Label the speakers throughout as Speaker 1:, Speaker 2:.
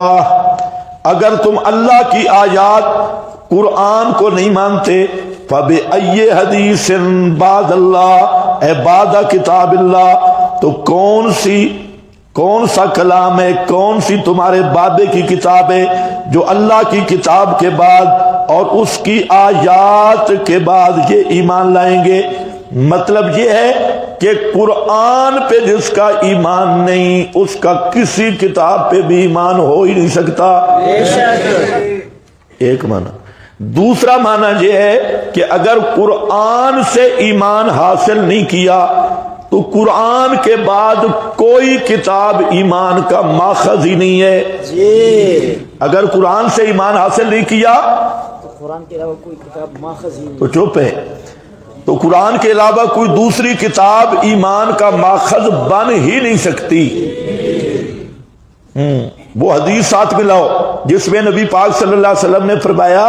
Speaker 1: اگر تم اللہ کی آیات قرآن کو نہیں مانتے فَبِأَيِّ حَدِيثٍ بَعْدَ اللَّهِ اے بعد کتاب اللہ، تو کون سا کلام ہے، کون سی تمہارے بابے کی کتاب ہے جو اللہ کی کتاب کے بعد اور اس کی آیات کے بعد یہ ایمان لائیں گے۔ مطلب یہ ہے کہ قرآن پہ جس کا ایمان نہیں اس کا کسی کتاب پہ بھی ایمان ہو ہی نہیں سکتا۔ ایک معنی۔ دوسرا معنی یہ ہے کہ اگر قرآن سے ایمان حاصل نہیں کیا تو قرآن کے بعد کوئی کتاب ایمان کا ماخذ ہی نہیں ہے۔ اگر قرآن سے ایمان حاصل نہیں کیا
Speaker 2: تو قرآن کے علاوہ کوئی کتاب ماخذ ہی نہیں،
Speaker 1: تو چپ ہے، تو قرآن کے علاوہ کوئی دوسری کتاب ایمان کا ماخذ بن ہی نہیں سکتی۔ وہ حدیث ساتھ میں لاؤ جس میں نبی پاک صلی اللہ علیہ وسلم نے فرمایا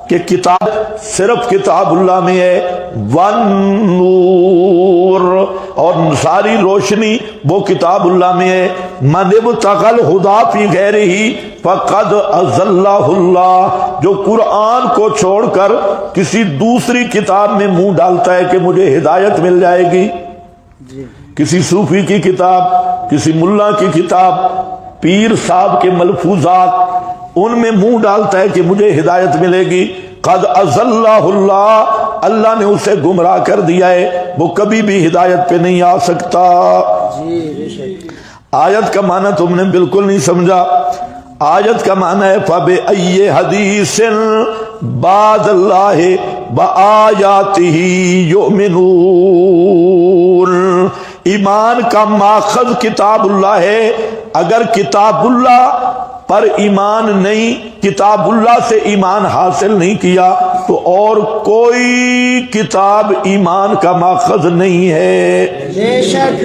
Speaker 1: کہ کتاب صرف کتاب اللہ میں ہے، وَالنُّورُ، اور ساری روشنی وہ کتاب اللہ میں ہے۔ مَنِ ابْتَغَى الْهُدَىٰ فِي غَيْرِهِ فَقَدْ أَضَلَّهُ اللَّهُ، جو قرآن کو چھوڑ کر کسی دوسری کتاب میں منہ ڈالتا ہے کہ مجھے ہدایت مل جائے گی، کسی صوفی کی کتاب، کسی ملا کی کتاب، پیر صاحب کے ملفوظات، ان میں منہ ڈالتا ہے کہ مجھے ہدایت ملے گی، قد اضلہ اللہ، اللہ نے اسے گمراہ کر دیا ہے، وہ کبھی بھی ہدایت پہ نہیں آ سکتا۔ آیت کا معنی تم نے بالکل نہیں سمجھا۔ آیت کا معنی ہے فَبِأَيِّ حَدِيثٍ بَعْدَ اللَّهِ وَآيَاتِهِ يُؤْمِنُونَ، ایمان کا ماخذ کتاب اللہ ہے۔ اگر کتاب اللہ پر ایمان نہیں، کتاب اللہ سے ایمان حاصل نہیں کیا تو اور کوئی کتاب ایمان کا ماخذ نہیں ہے۔
Speaker 2: بے شک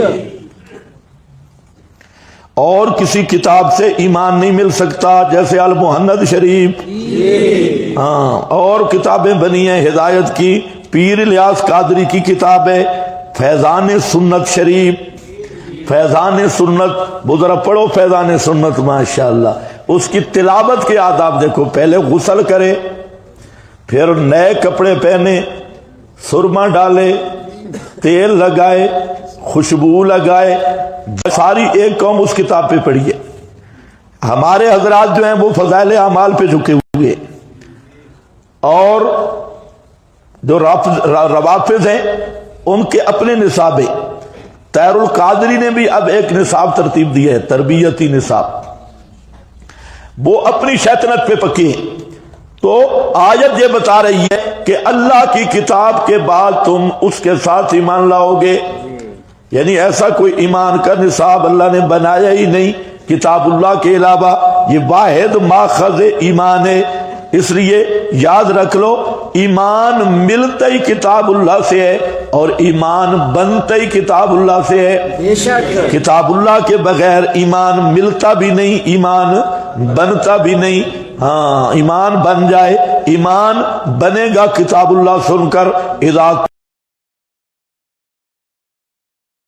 Speaker 1: اور کسی کتاب سے ایمان نہیں مل سکتا، جیسے المحند شریف، ہاں، اور کتابیں بنی ہیں ہدایت کی، پیر الیاس قادری کی کتاب ہے فیضان سنت شریف، فیضان سنت، وہ ذرا پڑھو فیضان سنت، ماشاءاللہ۔ اس کی تلاوت کے آداب دیکھو، پہلے غسل کرے، پھر نئے کپڑے پہنے، سرما ڈالے، تیل لگائے، خوشبو لگائے، ساری ایک قوم اس کتاب پہ پڑھیے۔ ہمارے حضرات جو ہیں وہ فضائل اعمال پہ جھکے ہوئے، اور جو روافض ہیں ان کے اپنے نصاب ہیں۔ طاہر القادری نے بھی اب ایک نصاب ترتیب دی ہے، تربیتی نصاب، وہ اپنی شیطنت پہ پکے ہیں۔ تو آیت یہ بتا رہی ہے کہ اللہ کی کتاب کے بعد تم اس کے ساتھ ایمان لاؤ گے، یعنی ایسا کوئی ایمان کا نصاب اللہ نے بنایا ہی نہیں کتاب اللہ کے علاوہ، یہ واحد ماخذ ایمان ہے۔ اس لیے یاد رکھ لو، ایمان ملتا ہی کتاب اللہ سے ہے اور ایمان بنتا ہی کتاب اللہ سے ہے۔
Speaker 2: بے شک
Speaker 1: کتاب اللہ کے بغیر ایمان ملتا بھی نہیں، ایمان بنتا بھی نہیں۔ ہاں، ایمان بن جائے، ایمان بنے گا کتاب اللہ سن کر، اذا